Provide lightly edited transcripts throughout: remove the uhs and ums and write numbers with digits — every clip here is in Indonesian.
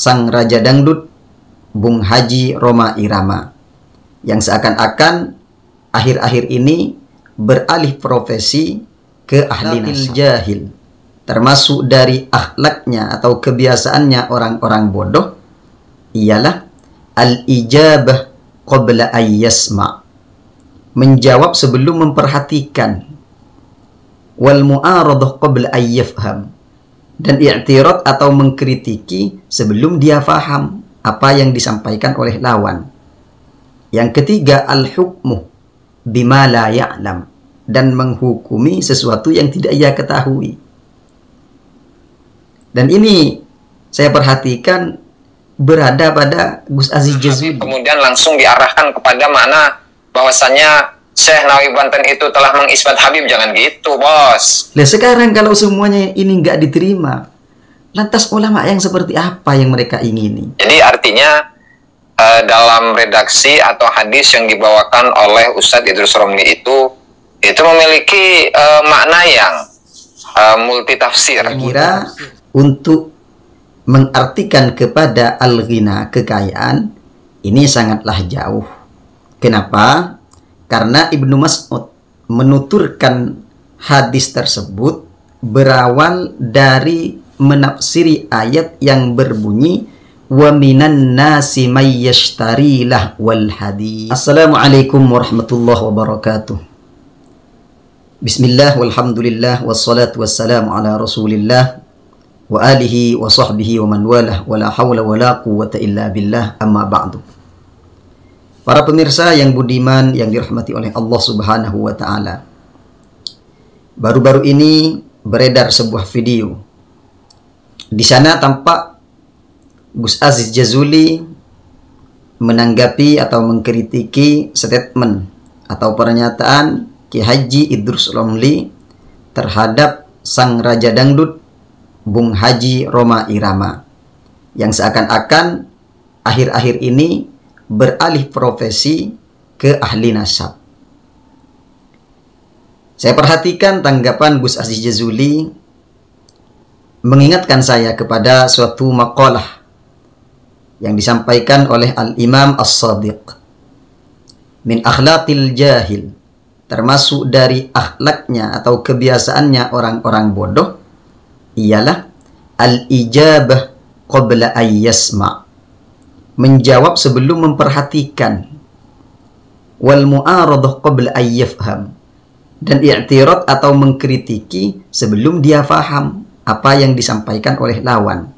sang Raja Dangdut Bung Haji Rhoma Irama, yang seakan-akan akhir-akhir ini beralih profesi ke ahli nasab jahil, termasuk dari akhlaknya atau kebiasaannya orang-orang bodoh ialah al-ijabah qabla ayyasma', menjawab sebelum memperhatikan, wal mu'aradah qabla ayyafham, dan i'tirad atau mengkritiki sebelum dia faham apa yang disampaikan oleh lawan. Yang ketiga, al-hukmu bima la ya'lam, dan menghukumi sesuatu yang tidak ia ketahui. Dan ini saya perhatikan berada pada Gus Aziz Jazuli. Kemudian langsung diarahkan kepada makna bahwasanya Syekh Nawawi Banten itu telah mengisbat Habib. Jangan gitu, bos. Nah, sekarang kalau semuanya ini nggak diterima, lantas ulama yang seperti apa yang mereka ingini? Jadi artinya dalam redaksi atau hadis yang dibawakan oleh Ustadz Idrus Romli itu memiliki makna yang multitafsir. Kira untuk mengartikan kepada al-ghina, kekayaan, ini sangatlah jauh. Kenapa? Karena Ibnu Mas'ud menuturkan hadis tersebut berawal dari menafsiri ayat yang berbunyi wa minan nasi may yashtari lahwal hadis. Assalamualaikum warahmatullahi wabarakatuh. Bismillah walhamdulillah wassalatu wassalamu ala Rasulillah wa alihi wa sahbihi wa man walah wa la hawla wa la quwwata illa billah, amma ba'du. Para pemirsa yang budiman yang dirahmati oleh Allah Subhanahu wa taala. Baru-baru ini beredar sebuah video. Di sana tampak Gus Aziz Jazuli menanggapi atau mengkritiki statement atau pernyataan Ki Haji Idrus Romli terhadap sang Raja Dangdut Bung Haji Rhoma Irama, yang seakan-akan akhir-akhir ini beralih profesi ke ahli nasab. Saya perhatikan tanggapan Gus Aziz Jazuli mengingatkan saya kepada suatu maqalah yang disampaikan oleh Al-Imam As-Sadiq. Min akhlaqil jahil, termasuk dari akhlaknya atau kebiasaannya orang-orang bodoh ialah al-ijabah qabla ayyasma', menjawab sebelum memperhatikan, wal mu'aradah qabla ayyafham, dan i'tirad atau mengkritiki sebelum dia faham apa yang disampaikan oleh lawan.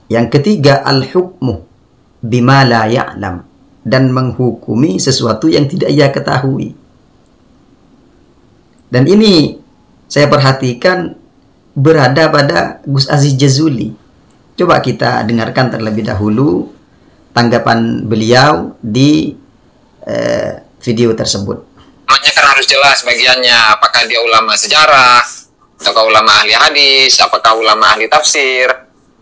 Yang ketiga, al-hukmu bima la ya'lam, dan menghukumi sesuatu yang tidak ia ketahui. Dan ini saya perhatikan berada pada Gus Aziz Jazuli. Coba kita dengarkan terlebih dahulu tanggapan beliau di video tersebut. Namanya kan harus jelas bagiannya, apakah dia ulama sejarah, ataukah ulama ahli hadis, apakah ulama ahli tafsir,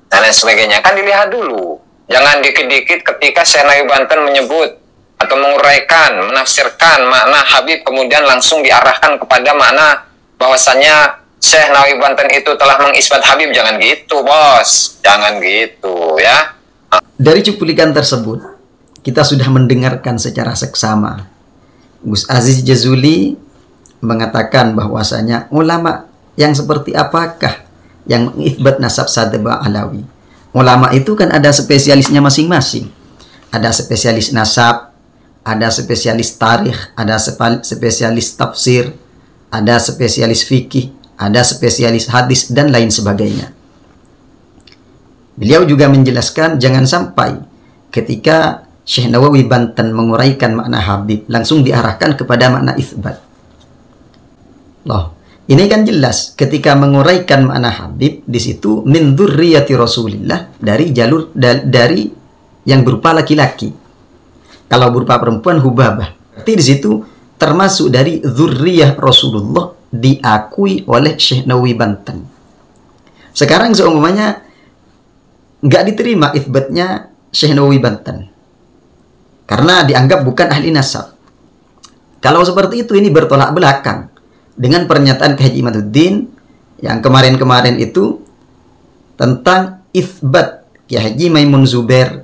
dan lain sebagainya. Kan dilihat dulu. Jangan dikit-dikit ketika Syekh Nawawi Banten menyebut atau menguraikan, menafsirkan makna Habib, kemudian langsung diarahkan kepada makna bahwasanya Syekh Nawawi Banten itu telah mengisbat Habib. Jangan gitu, bos. Jangan gitu, ya. Dari cuplikan tersebut, kita sudah mendengarkan secara seksama Gus Aziz Jazuli mengatakan bahwasanya ulama yang seperti apakah yang mengithbat nasab Sadaba Alawi. Ulama itu kan ada spesialisnya masing-masing. Ada spesialis nasab, ada spesialis tarikh, ada spesialis tafsir, ada spesialis fikih, ada spesialis hadis, dan lain sebagainya. Beliau juga menjelaskan jangan sampai ketika Syekh Nawawi Banten menguraikan makna Habib langsung diarahkan kepada makna itsbat. Loh, ini kan jelas ketika menguraikan makna Habib di situ min dzurriyyati Rasulillah, dari jalur dari yang berupa laki-laki. Kalau berupa perempuan Hubabah. Berarti di situ termasuk dari dzurriyyah Rasulullah diakui oleh Syekh Nawawi Banten. Sekarang seumpamanya nggak diterima itsbatnya Syekh Nawawi Banten karena dianggap bukan ahli nasab. Kalau seperti itu ini bertolak belakang dengan pernyataan Haji Imaduddin yang kemarin-kemarin itu tentang itsbat Kiai Haji Maimun Zubair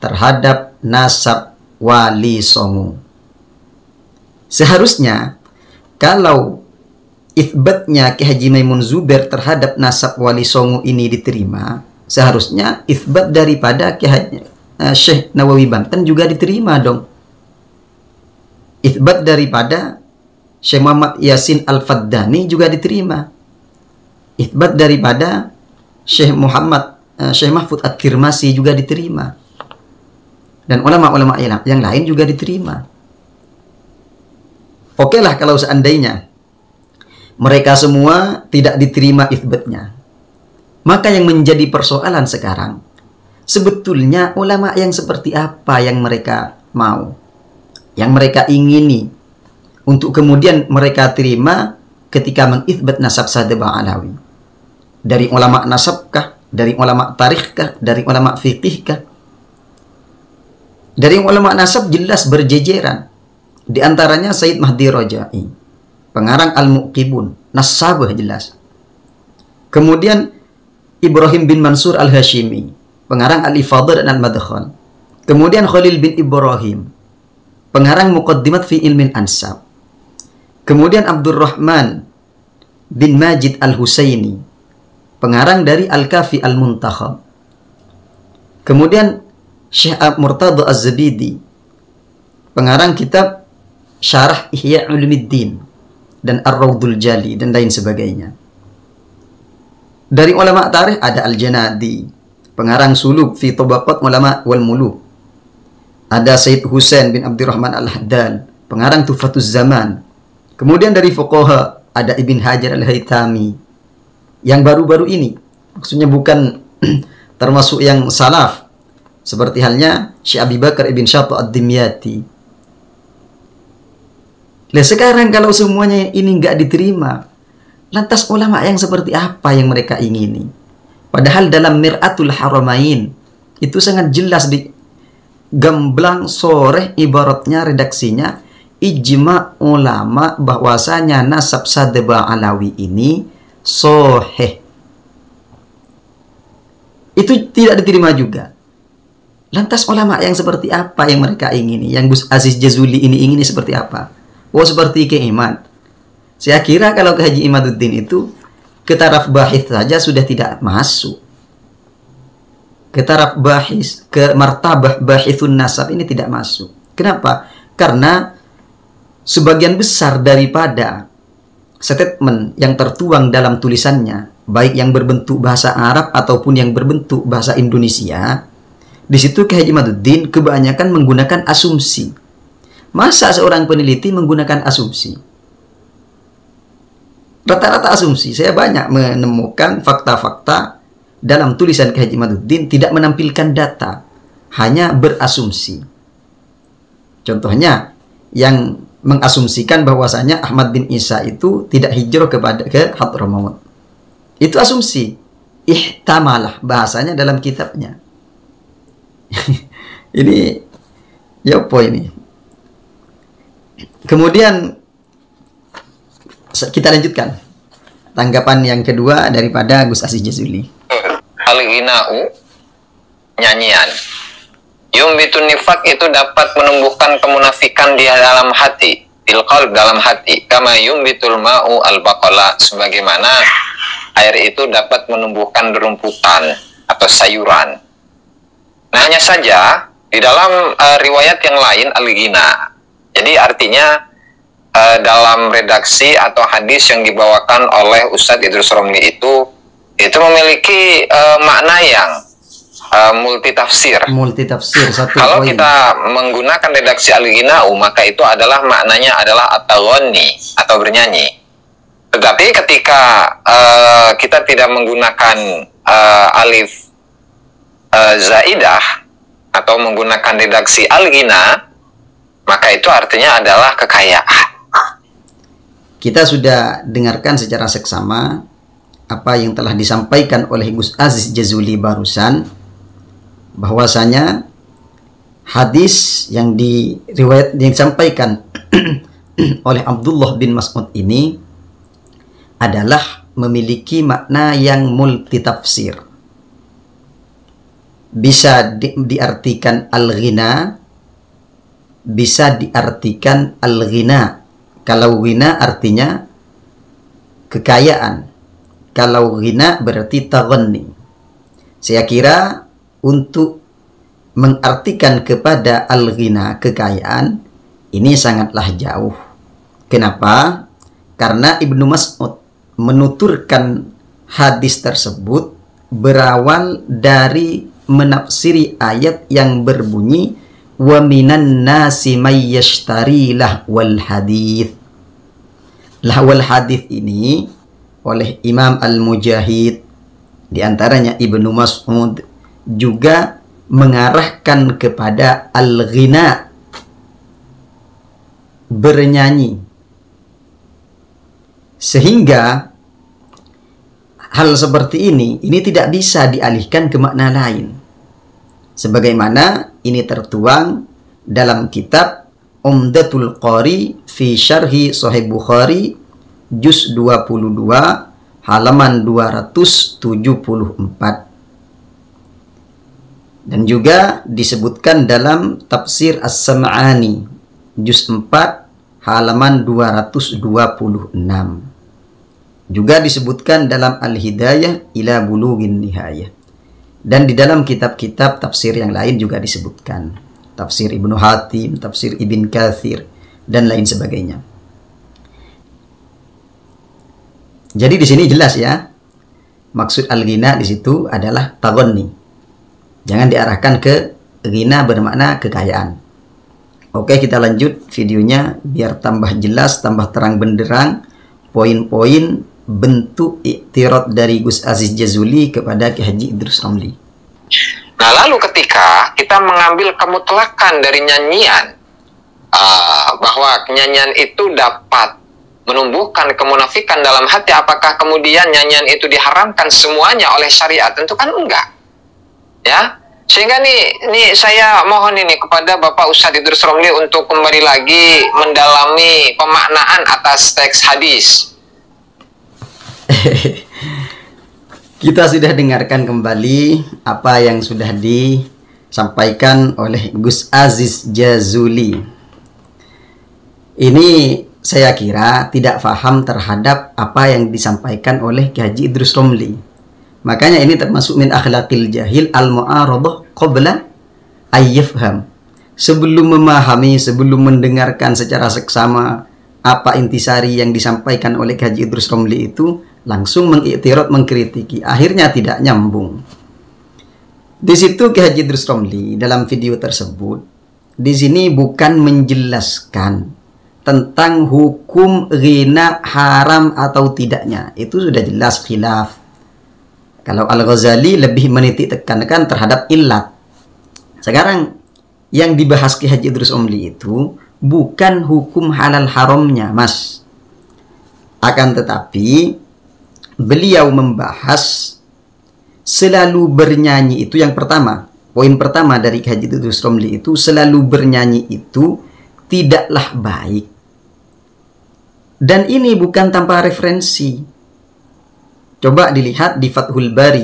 terhadap nasab Wali Songo. Seharusnya kalau itsbatnya Kiai Haji Maimun Zubair terhadap nasab Wali Songo ini diterima, seharusnya itsbat daripada Syekh Nawawi Banten juga diterima dong. Itsbat daripada Syekh Muhammad Yasin Al-Faddani juga diterima. Itsbat daripada Syekh Mahfud At-Tirmasi juga diterima. Dan ulama-ulama yang lain juga diterima. Oke lah kalau seandainya mereka semua tidak diterima itsbatnya. Maka yang menjadi persoalan sekarang, sebetulnya ulama yang seperti apa yang mereka mau, yang mereka ingini, untuk kemudian mereka terima ketika mengitsbat nasab Sadaba Alawi. Dari ulama nasabkah? Dari ulama tarikhkah? Dari ulama fiqihkah? Dari ulama nasab jelas berjejeran. Di antaranya Sayyid Mahdi Raja'i, pengarang Al-Muqibun, nasabah jelas. Kemudian Ibrahim bin Mansur Al-Hashimi, pengarang Al-Ifadah dan Al-Madkhal. Kemudian Khalil bin Ibrahim, pengarang Muqaddimat fi Ilmin Ansab. Kemudian Abdurrahman bin Majid Al-Husaini, pengarang dari Al-Kafi Al-Muntakhab. Kemudian Syekh Murtada Az-Zabidi, pengarang kitab Syarah Ihya Ulumuddin dan Ar-Rawdul Jali dan lain sebagainya. Dari ulama tarikh ada Al-Janadi, pengarang Suluk fi Tabaqat Ulama wal Muluk. Ada Sayyid Husain bin Abdurrahman Al-Haddad, pengarang Tuhfatuz Zaman. Kemudian dari fuqaha ada Ibn Hajar Al-Haytami yang baru-baru ini, maksudnya bukan termasuk yang salaf, seperti halnya Syekh Abi Bakar Ibn Syata Ad-Dimyati. Nah sekarang kalau semuanya ini nggak diterima, lantas ulama yang seperti apa yang mereka ingini? Padahal dalam Mir'atul Haramain itu sangat jelas di gamblang sore, ibaratnya redaksinya ijma ulama bahwasanya nasab Sadaba Alawi ini sahih. Itu tidak diterima juga. Lantas ulama yang seperti apa yang mereka ingini? Yang Gus Aziz Jazuli ini ingini seperti apa? Oh seperti Ki Imad. Saya kira kalau ke Haji Imaduddin itu ke taraf bahis saja sudah tidak masuk. Ke taraf bahis, ke martabah bahithun nasab ini tidak masuk. Kenapa? Karena sebagian besar daripada statement yang tertuang dalam tulisannya, baik yang berbentuk bahasa Arab ataupun yang berbentuk bahasa Indonesia, di situ Ki Haji Imaduddin kebanyakan menggunakan asumsi. Masa seorang peneliti menggunakan asumsi? Rata-rata asumsi. Saya banyak menemukan fakta-fakta dalam tulisan Ki Haji Imaduddin tidak menampilkan data, hanya berasumsi. Contohnya yang mengasumsikan bahwasanya Ahmad bin Isa itu tidak hijrah ke Hadramaut. Itu asumsi. Ihtamalah bahasanya dalam kitabnya. Ini ya apa ini? Kemudian kita lanjutkan tanggapan yang kedua daripada Gus Aziz Jazuli. Al-ghina'u, nyanyian. Yumbitun nifak itu dapat menumbuhkan kemunafikan di dalam hati, fil qalb, dalam hati. Kama yumbitul ma'u al-baqala, sebagaimana air itu dapat menumbuhkan rumputan atau sayuran. Nah, hanya saja di dalam riwayat yang lain al-ghina. Jadi artinya dalam redaksi atau hadis yang dibawakan oleh Ustadz Idrus Romli itu memiliki makna yang multitafsir. Multitafsir satu. Kalau kita menggunakan redaksi al-ghina'u, maka itu adalah maknanya adalah at-taghani atau bernyanyi. Tetapi ketika kita tidak menggunakan alif zaidah atau menggunakan redaksi al-ghina, maka itu artinya adalah kekayaan. Kita sudah dengarkan secara seksama apa yang telah disampaikan oleh Gus Aziz Jazuli barusan, bahwasanya hadis yang disampaikan oleh Abdullah bin Mas'ud ini adalah memiliki makna yang multitafsir. bisa diartikan al-ghina, bisa diartikan al-ghina. Kalau ghina artinya kekayaan, kalau ghina berarti taghanni. Saya kira untuk mengartikan kepada al-ghina kekayaan ini sangatlah jauh. Kenapa? Karena Ibnu Mas'ud menuturkan hadis tersebut berawal dari menafsiri ayat yang berbunyi wa minan nasi may yashtari lahwal hadith. Lahwal hadith ini oleh Imam Al-Mujahid, diantaranya Ibnu Mas'ud, juga mengarahkan kepada al-ghina, bernyanyi. Sehingga hal seperti ini tidak bisa dialihkan ke makna lain. Sebagaimana ini tertuang dalam kitab Umdatul Qari fi Syarhi Sahih Bukhari juz 22 halaman 274. Dan juga disebutkan dalam Tafsir As-Sam'ani juz 4 halaman 226. Juga disebutkan dalam Al-Hidayah ila Bulughun Nihayah. Dan di dalam kitab-kitab tafsir yang lain juga disebutkan. Tafsir Ibnu Hatim, tafsir Ibn Katsir, dan lain sebagainya. Jadi di sini jelas ya, maksud al-ghina di situ adalah taghanni. Jangan diarahkan ke ghina bermakna kekayaan. Oke, kita lanjut videonya biar tambah jelas, tambah terang benderang poin-poin bentuk iktirad dari Gus Aziz Jazuli kepada Ki Haji Idrus Ramli. Nah, lalu ketika kita mengambil kemutlakan dari nyanyian, bahwa nyanyian itu dapat menumbuhkan kemunafikan dalam hati, apakah kemudian nyanyian itu diharamkan semuanya oleh syariat? Tentu kan enggak. Ya, sehingga nih saya mohon ini kepada Bapak Ustadz Idrus Ramli untuk kembali lagi mendalami pemaknaan atas teks hadis. Kita sudah dengarkan kembali apa yang sudah disampaikan oleh Gus Aziz Jazuli. Ini saya kira tidak paham terhadap apa yang disampaikan oleh Ki Haji Idrus Ramli. Makanya ini termasuk min akhlaqil jahil al-mu'aradah qabla ayyafham. Sebelum memahami, sebelum mendengarkan secara seksama apa intisari yang disampaikan oleh Ki Haji Idrus Ramli itu, langsung mengiktirad, mengkritiki, akhirnya tidak nyambung. Di situ Ki Haji Idrus Ramli dalam video tersebut di sini bukan menjelaskan tentang hukum ghina haram atau tidaknya, itu sudah jelas khilaf. Kalau Al-Ghazali lebih menitik tekankan terhadap illat. Sekarang yang dibahas Ki Haji Idrus Ramli itu bukan hukum halal haramnya, Mas. Akan tetapi beliau membahas selalu bernyanyi itu yang pertama. Poin pertama dari Ki Haji Idrus Ramli itu selalu bernyanyi itu tidaklah baik. Dan ini bukan tanpa referensi. Coba dilihat di Fathul Bari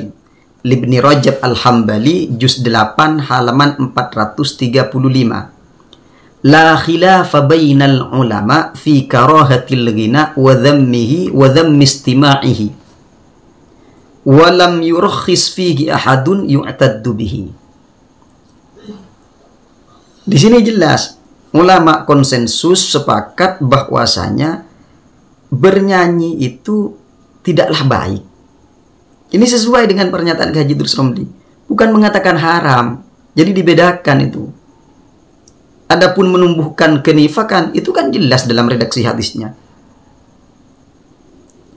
Ibnu Rajab Al-Hambali juz 8 halaman 435. La khilafa bainal ulama fi karahatil ghina wa dhammihi wa dhammi istima'ihi wa lam yurakhis fihi ahadun yu'taddu bihi. Di sini jelas ulama konsensus sepakat bahwasanya bernyanyi itu tidaklah baik. Ini sesuai dengan pernyataan Ki Haji Idrus Ramli, bukan mengatakan haram. Jadi dibedakan itu. Adapun menumbuhkan kenifakan itu kan jelas dalam redaksi hadisnya.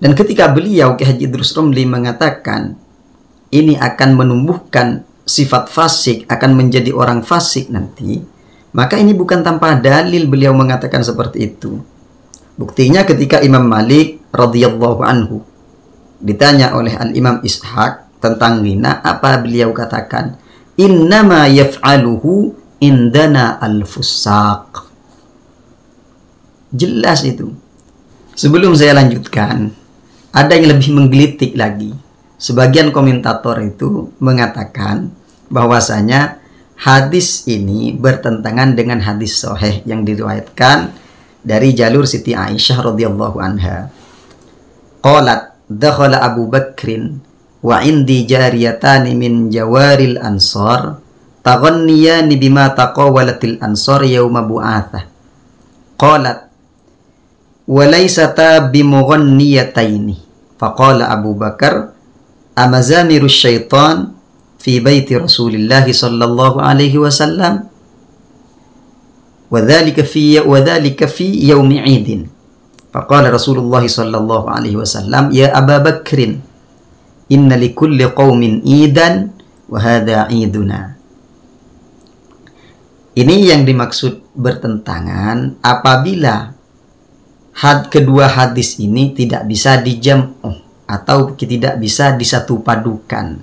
Dan ketika beliau Ki Haji Idrus Ramli mengatakan ini akan menumbuhkan sifat fasik, akan menjadi orang fasik nanti, maka ini bukan tanpa dalil beliau mengatakan seperti itu. Buktinya ketika Imam Malik radhiyallahu anhu ditanya oleh Al-Imam Ishaq tentang ghina, apa beliau katakan? Innama yaf'aluhu indana al-fusaq. Jelas itu. Sebelum saya lanjutkan, ada yang lebih menggelitik lagi. Sebagian komentator itu mengatakan bahwasanya hadis ini bertentangan dengan hadis sahih yang diriwayatkan dari jalur Siti Aisyah radhiyallahu anha. Qalat dakhala Abu Bakrin wa indi jariyatani min jawaril ansar taghanniyani bima taqawalatil ansar yawma bu'athah. Qalat wa laysata bimughanniyataini. Faqala Abu Bakar amazamiru syaitan fi baiti Rasulillah sallallahu alaihi wasallam wa dhalika fi yaumi 'idin. Faqala Rasulullah sallallahu alaihi wasallam ya Aba Bakrin inna likulli qaumin 'idan wa hadha 'iduna. Ini yang dimaksud bertentangan apabila kedua hadis ini tidak bisa dijam'u atau tidak bisa disatu padukan.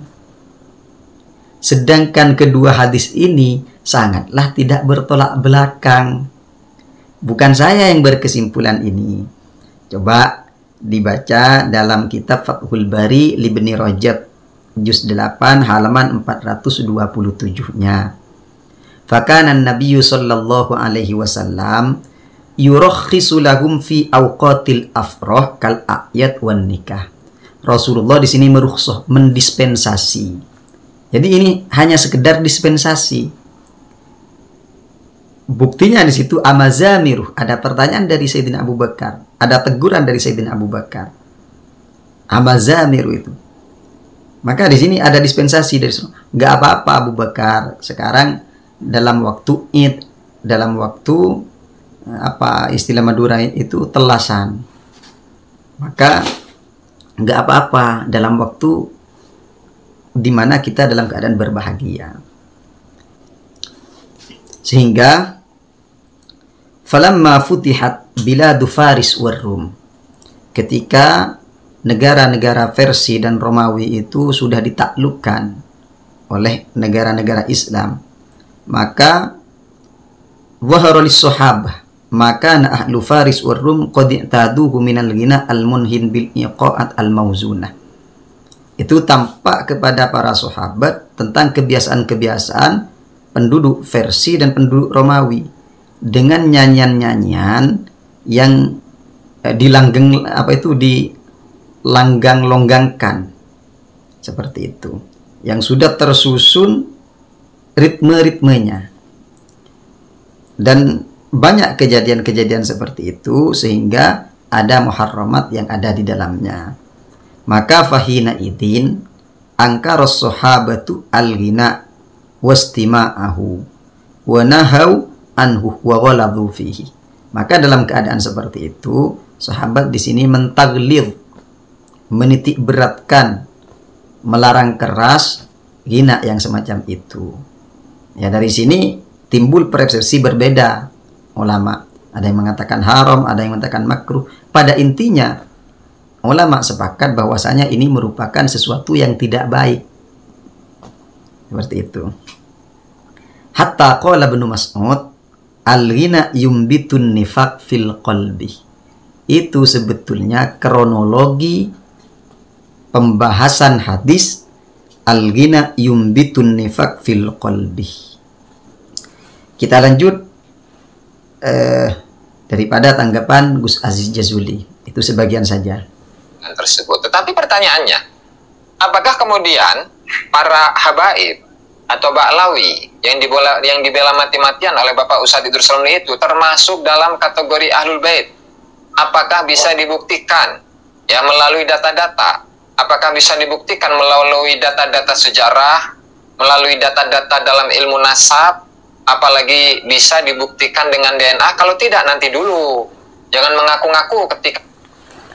Sedangkan kedua hadis ini sangatlah tidak bertolak belakang. Bukan saya yang berkesimpulan ini. Coba dibaca dalam kitab Fathul Bari Ibnu Rajab juz 8 halaman 427-nya. Fakana Nabi sallallahu alaihi wasallam yurakhisu lahum fi awqatil afrah kal a'yad wan nikah. Rasulullah di sini merukhsah, mendispensasi. Jadi ini hanya sekedar dispensasi. Buktinya di situ amazamiruh, ada pertanyaan dari Sayyidina Abu Bakar, ada teguran dari Sayyidina Abu Bakar. Amazamiruh itu. Maka di sini ada dispensasi dari Rasulullah. Enggak apa-apa Abu Bakar, sekarang dalam waktu Id, dalam waktu apa istilah Madura itu telasan, maka nggak apa-apa dalam waktu dimana kita dalam keadaan berbahagia. Sehingga falamma futihat biladu Faris war Rum, ketika negara-negara Persia dan Romawi itu sudah ditaklukkan oleh negara-negara Islam, maka zaharolis sahabah, maka ahlu Faris war Rum qad i'taduhu minal ghina al-munhin bil iqa'at al-mauzunah. Itu tampak kepada para sahabat tentang kebiasaan-kebiasaan penduduk Persia dan penduduk Romawi dengan nyanyian-nyanyian yang dilanggang-longgangkan seperti itu, yang sudah tersusun ritme-ritmenya. Dan banyak kejadian-kejadian seperti itu sehingga ada muharramat yang ada di dalamnya. Maka fahina idin angkaros sahabatu al-ghina wastima'ahu wa nahau anhu wa ghaladhu fihi. Maka dalam keadaan seperti itu sahabat di sini mentaglid, menitik beratkan, melarang keras ghina yang semacam itu. Ya, dari sini timbul persepsi berbeda ulama. Ada yang mengatakan haram, ada yang mengatakan makruh. Pada intinya ulama sepakat bahwasanya ini merupakan sesuatu yang tidak baik. Seperti itu. Hatta qala Ibnu Mas'ud al-ghina yumbitun nifaq fil qalbi. Itu sebetulnya kronologi pembahasan hadis al-ghina yumbitun nifaq fil qalbi. Kita lanjut daripada tanggapan Gus Aziz Jazuli. Itu sebagian saja tersebut. Tetapi pertanyaannya, apakah kemudian para habaib atau Ba'lawi yang dibela mati-matian oleh Bapak Ustadz Idrus Ramli itu termasuk dalam kategori Ahlul Bait? Apakah bisa dibuktikan ya melalui data-data? Apakah bisa dibuktikan melalui data-data sejarah, melalui data-data dalam ilmu nasab? Apalagi bisa dibuktikan dengan DNA? Kalau tidak, nanti dulu. Jangan mengaku-ngaku ketika.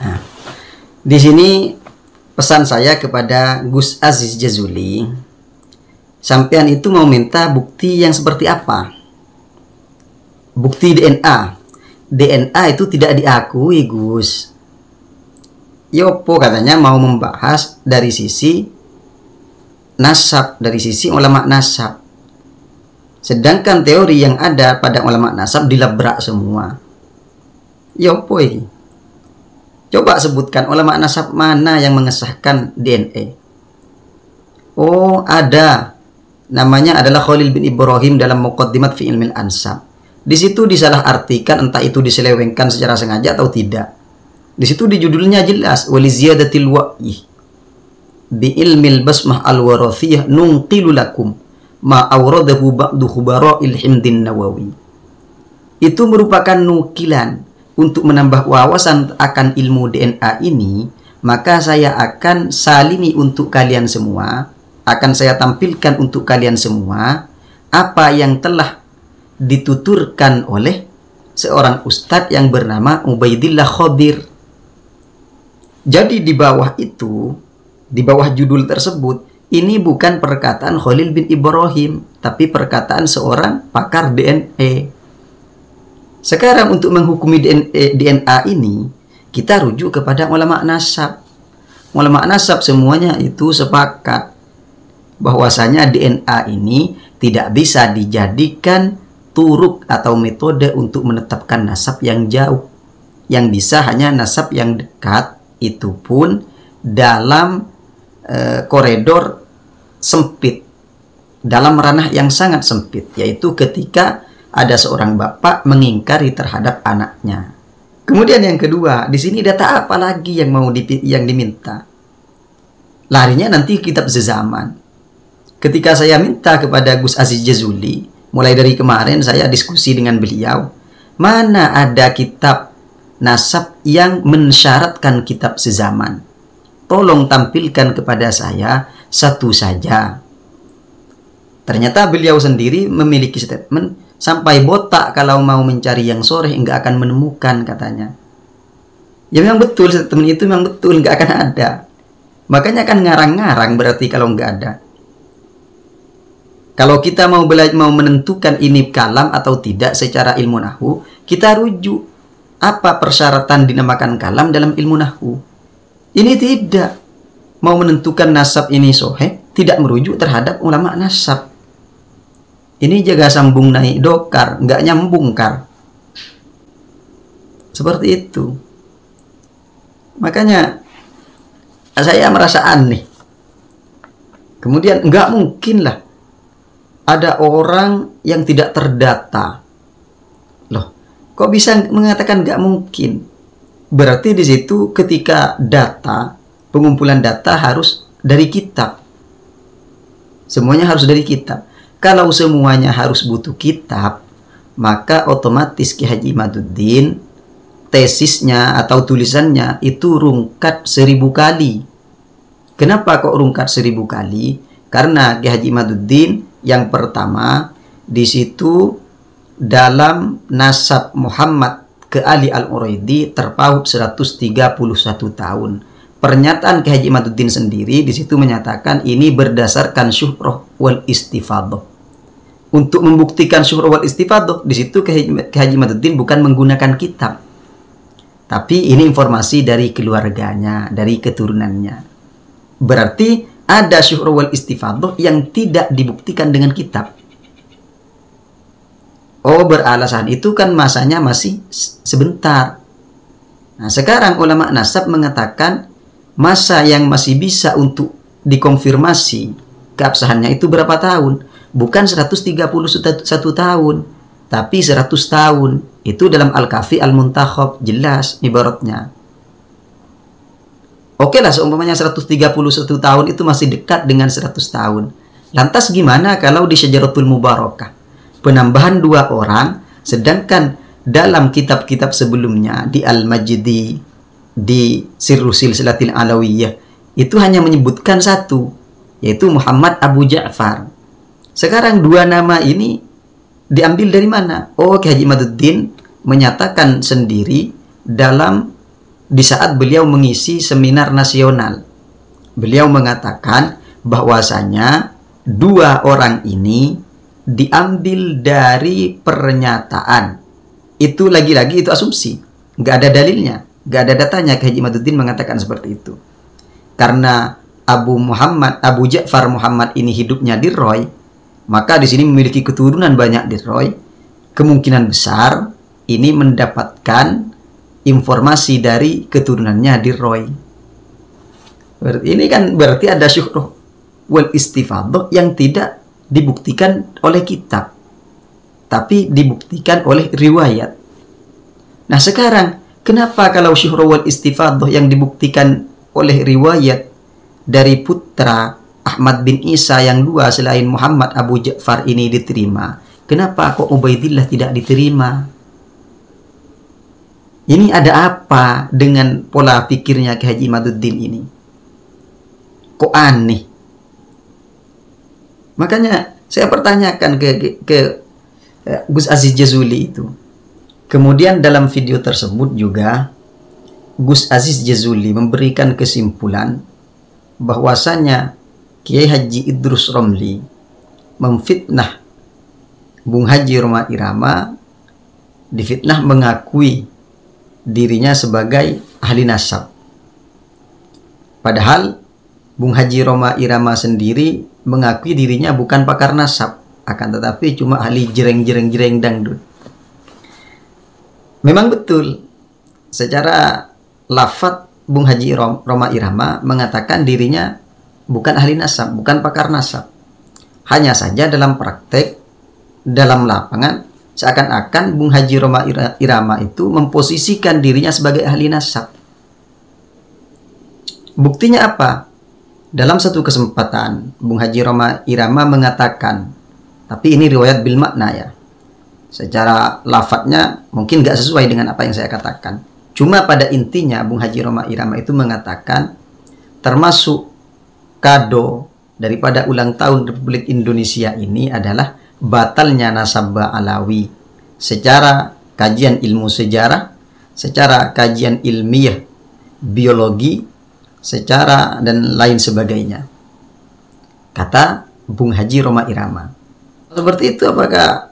Nah, di sini pesan saya kepada Gus Aziz Jazuli, sampean itu mau minta bukti yang seperti apa? Bukti DNA. DNA itu tidak diakui, Gus. Yopo katanya mau membahas dari sisi nasab, dari sisi ulama nasab. Sedangkan teori yang ada pada ulama nasab dilabrak semua. Yopo ini? Coba sebutkan ulama nasab mana yang mengesahkan DNA. Oh, ada namanya adalah Khalil bin Ibrahim dalam Muqaddimat fi Ilmil Ansab. Di situ disalahartikan, entah itu diselewengkan secara sengaja atau tidak. Di situ di judulnya jelas wali ziyadatil wa'yi bi ilmil basmah al-warathiyah nunqilu lakum ma awradahu ba'du khubara'il himdin nawawi. Itu merupakan nukilan untuk menambah wawasan akan ilmu DNA ini. Maka saya akan salimi untuk kalian semua, akan saya tampilkan untuk kalian semua apa yang telah dituturkan oleh seorang ustadz yang bernama Ubaidillah Khadir. Jadi di bawah itu, di bawah judul tersebut, ini bukan perkataan Khalil bin Ibrahim, tapi perkataan seorang pakar DNA. Sekarang untuk menghukumi DNA ini, kita rujuk kepada ulama nasab. Ulama nasab semuanya itu sepakat bahwasanya DNA ini tidak bisa dijadikan turuk atau metode untuk menetapkan nasab yang jauh. Yang bisa hanya nasab yang dekat, itu pun dalam koridor sempit, dalam ranah yang sangat sempit, yaitu ketika ada seorang bapak mengingkari terhadap anaknya. Kemudian yang kedua, di sini data apa lagi yang yang diminta? Larinya nanti kitab sezaman. Ketika saya minta kepada Gus Aziz Jazuli, mulai dari kemarin saya diskusi dengan beliau, mana ada kitab nasab yang mensyaratkan kitab sezaman? Tolong tampilkan kepada saya satu saja. Ternyata beliau sendiri memiliki statement, sampai botak kalau mau mencari yang sore enggak akan menemukan, katanya. Ya memang betul, statement itu memang betul, enggak akan ada. Makanya kan ngarang-ngarang berarti kalau enggak ada. Kalau kita mau menentukan ini kalam atau tidak secara ilmu nahwu, kita rujuk apa persyaratan dinamakan kalam dalam ilmu nahwu. Ini tidak. Mau menentukan nasab ini soheh, tidak merujuk terhadap ulama nasab. Ini jaga sambung naik dokar, nggak nyambung kar. Seperti itu. Makanya saya merasa aneh. Kemudian nggak mungkin lah ada orang yang tidak terdata. Loh, kok bisa mengatakan nggak mungkin? Berarti di situ ketika data, pengumpulan data harus dari kitab. Semuanya harus dari kitab. Kalau semuanya harus butuh kitab, maka otomatis Ki Haji Imaduddin tesisnya atau tulisannya itu rungkat 1000 kali. Kenapa kok rungkat 1000 kali? Karena Ki Haji Imaduddin yang pertama di situ dalam nasab Muhammad ke Ali Al-Uraidi terpaut 131 tahun. Pernyataan Ki Haji Imaduddin sendiri di situ menyatakan ini berdasarkan syuhrah wal istifadah. Untuk membuktikan syuhrah wal istifadah, di situ Ki Haji Imaduddin bukan menggunakan kitab, tapi ini informasi dari keluarganya, dari keturunannya. Berarti ada syuhrah wal istifadah yang tidak dibuktikan dengan kitab. Oh, beralasan itu kan masanya masih sebentar. Nah, sekarang ulama nasab mengatakan masa yang masih bisa untuk dikonfirmasi keabsahannya itu berapa tahun? Bukan 131 tahun, tapi 100 tahun. Itu dalam Al-Kafi Al-Muntakhab, jelas ibaratnya. Oke lah, seumpamanya 131 tahun itu masih dekat dengan 100 tahun. Lantas gimana kalau di Syajaratul Mubarakah penambahan 2 orang, sedangkan dalam kitab-kitab sebelumnya di Al-Majdi, di Sirru Silsilatil Alawiyah, itu hanya menyebutkan 1, yaitu Muhammad Abu Ja'far. Sekarang 2 nama ini diambil dari mana? Oh, Ki Haji Imaduddin menyatakan sendiri di saat beliau mengisi seminar nasional. Beliau mengatakan bahwasanya 2 orang ini diambil dari pernyataan. Itu lagi-lagi itu asumsi, nggak ada dalilnya, nggak ada datanya. Ki Haji Imaduddin mengatakan seperti itu. Karena Abu Ja'far Muhammad ini hidupnya di Roy, maka di sini memiliki keturunan banyak di Roy. Kemungkinan besar ini mendapatkan informasi dari keturunannya di Roy. Ini kan berarti ada syuhrah wal istifadah yang tidak dibuktikan oleh kitab, tapi dibuktikan oleh riwayat. Nah sekarang, kenapa kalau syuhra wal istifadah yang dibuktikan oleh riwayat dari putra Ahmad bin Isa yang dua selain Muhammad Abu Ja'far ini diterima, kenapa kok Ubaidillah tidak diterima? Ini ada apa dengan pola pikirnya Ki Haji Imaduddin ini? Kok aneh? Makanya saya pertanyakan ke Gus Aziz Jazuli itu. Kemudian dalam video tersebut juga Gus Aziz Jazuli memberikan kesimpulan bahwasanya Kiai Haji Idrus Romli memfitnah Bung Haji Roma Irama, difitnah mengakui dirinya sebagai ahli nasab. Padahal Bung Haji Roma Irama sendiri mengakui dirinya bukan pakar nasab, akan tetapi cuma ahli jereng dangdut. Memang betul, secara lafadz Bung Haji Roma Irama mengatakan dirinya bukan ahli nasab, bukan pakar nasab. Hanya saja dalam praktek, dalam lapangan, seakan-akan Bung Haji Roma Irama itu memposisikan dirinya sebagai ahli nasab. Buktinya apa? Dalam satu kesempatan, Bung Haji Roma Irama mengatakan, tapi ini riwayat bil makna ya, secara lafadznya mungkin gak sesuai dengan apa yang saya katakan. Cuma pada intinya Bung Haji Roma Irama itu mengatakan termasuk kado daripada ulang tahun Republik Indonesia ini adalah batalnya nasabah Alawi secara kajian ilmu sejarah, secara kajian ilmiah biologi, secara dan lain sebagainya, kata Bung Haji Roma Irama. Seperti itu, apakah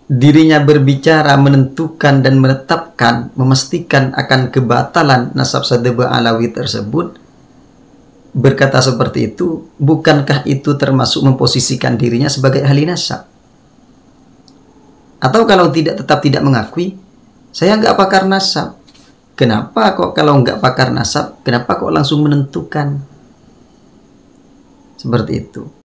dirinya berbicara menentukan dan menetapkan, memastikan akan kebatalan nasab sadaba Alawi tersebut? Berkata seperti itu, bukankah itu termasuk memposisikan dirinya sebagai ahli nasab? Atau kalau tetap tidak mengakui, saya nggak pakar nasab. Kenapa kok kalau nggak pakar nasab, kenapa kok langsung menentukan? Seperti itu.